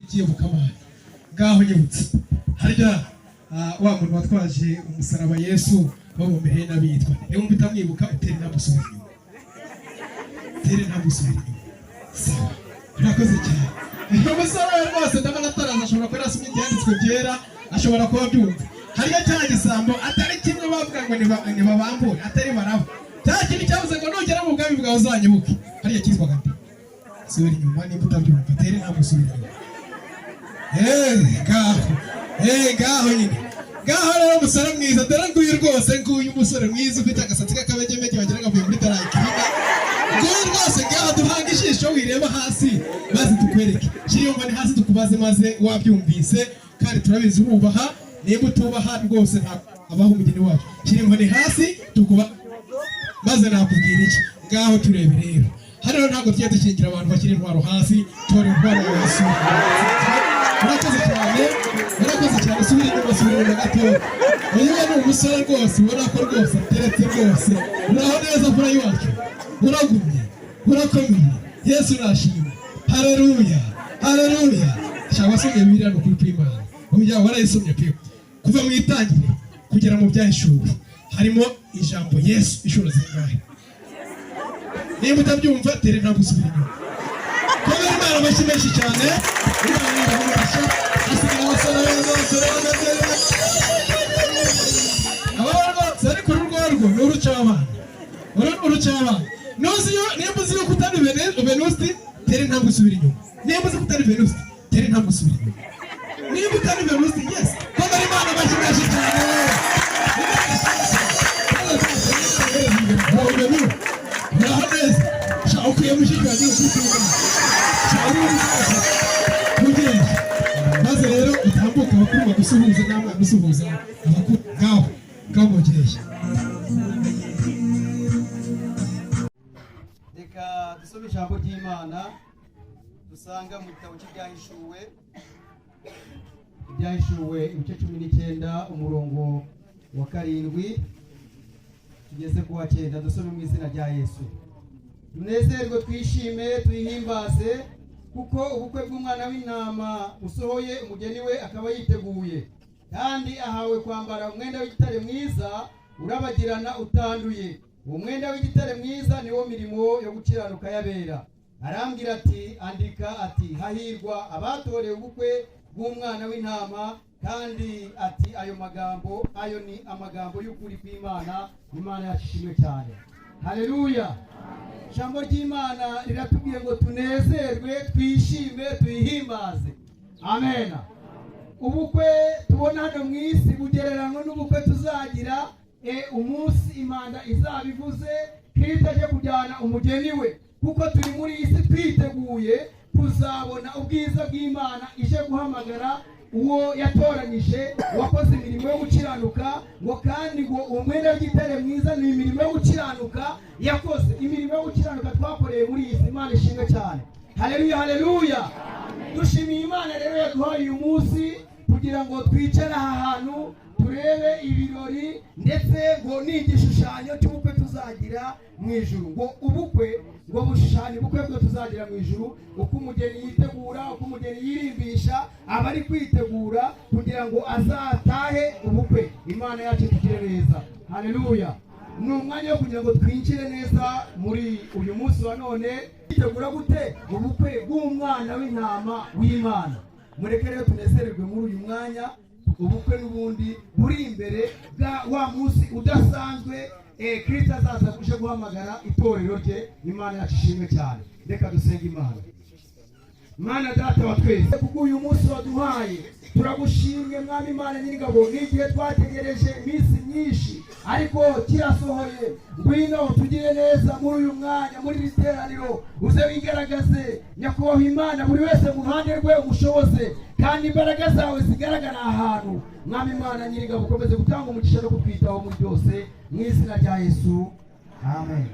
byibuka amana ngaho nyibutse harya wa muntu watwaje umusaraba Yesu bamumereye nabitwa niyo mbita mwibuka utere namusubira inyuma sawa urakoze cyane iyo musaraba rwose ndabona ataraza ashobora kuba yarasomye ibyanditswe byera ashobora kuba byumva harya cya gisambo atari kimwe bavuga ngo ntibabambure atari baraba cya kintu cyavuze ngo nugera mu bwami bwawe uzanyibuke harya cyitwaga nde subira inyuma nimba utabyumva tere namusubira inyuma ngaho nyine ngaho rero umusore mwiza dore nguyu rwose nguyu umusore mwiza ufite agasatsi k'akabegemege wagira ngo avuye muri tarayikirina nguyu rwose ngaho duhanga ijisho wireba hasi maze tukwereke shiriyo mbone hasi tukubaze maze wabyumvise kandi turabizi urubaha niba utubaha rwose nta abaho umugeni wacu shiriyo mbone hasi tukuba maze nakubwira iki ngaho turebe rero hano ntabwo tugiye dukingira abantu bakiri intwaro hasi tore intwaro Yesu urakoze cyane subira inyuma gato uyu ni umusore rwose ubona ko rwose ateretse rwose uraho neza furayi wacu uragumye urakomeye Yesu nashimwe haleluya cyangwa se ngebira no kuri Imana umujya warayisomye pe kuva mu itangire kugera mu byahishuwe harimo ijambo Yesu inshuro zingahe niba utabyumva tere ntabwo usubira inyuma kuba Imana bashimeshi cyane Imana irabasha asigaye abasore zari kuri urwarwo n'urucabana nuziyo nimba uzi yuko utari Venusti tere ntabwo usubira inyuma nimba uzi ko utari Venusti tere ntabwo usubira inyuma nimba utari Venusti yes kuba Imana bashimeshi cyane Nahadeza shaukuye mushika ndio kutuka mugende maze rero utambuka bakuru gusuhuza namwe gusuhuza abakuru ngaho mugeje reka dusome ijambo ry'Imana dusanga mu gitabo cy'ibyahishuwe ibice 19 umurongo wa 7 tugeze ku wa 9 dusome mu izina rya Yesu. Tunezerwe twishime tuyihimbaze kuko ubukwe bw'umwana w'intama usohoye umugeni we akaba yiteguye kandi ahawe kwambara umwenda w'igitare mwiza urabagirana utanduye. Uwo mwenda w'igitare mwiza niwo mirimo yo gukiranuka yabera. Arambwira ati andika ati hahirwa abatorewe ubukwe bw'umwana w'intama kandi ati ayo ni amagambo y'ukuri kw'Imana. Imana yashimwe cyane. Haleluya. Ijambo ry'Imana riratubwiye ngo tunezerwe twishime tuyihimbaze. Amen. Ubukwe tubona hano mu isi bugereranywa n'ubukwe tuzagira umunsi Imana izabivuze Kristo aje kujyana umugeni we, kuko turi muri isi twiteguye kuzabona ubwiza bw'Imana ije guhamagara uwo yatoranyije wakoze imirimo yo gukiranuka, ngo kandi ngo umwenda w'igitare mwiza ni imirimo yo gukiranuka yakoze. Imirimo yo gukiranuka twakoreye muri iyi Imana ishimwe cyane. Haleluya. Dushimiye Imana rero yaduhaye uyu munsi kugira ngo twicare aha hantu turebe ibirori ndetse ngo ni igishushanyo cy'ubukwe tuzagira mu ijuru. Ngo ubukwe ngo bushushanye ubukwe bwo tuzagira mu ijuru, uko umugeni yitegura, uko umugeni yirimbisha abari kwitegura kugira ngo azatahe ubukwe. Imana yacu tugire neza. Haleluya. Ni umwanya wo kugira ngo twinjire neza muri uyu munsi wa none. Yitegura gute ubukwe bw'umwana w'intama w'Imana. Mureke rero tunezererwe muri uyu mwanya. Ubukwe n'ubundi buri imbere bwa wa munsi udasanzwe Kristo azaza kuje guhamagara itorero rye. Imana yashimwe cyane. Reka dusenge Imana. Mana data wa twese, kuko uyu munsi waduhaye turagushimye mwami Imana nyir'ingabo. N'igihe twategereje iminsi myinshi ariko kirasohoye. Ngwino tugire neza muri uyu mwanya, muri iri teraniro uze wigaragaze nyakubahwa Imana, buri wese mu ruhande rwe umushoboze kandi imbaraga zawe zigaragara ahantu. Mwami Imana nyir'ingabo ukomeze gutanga umugisha no kutwitaho muri byose mu izina rya Yesu. Amen.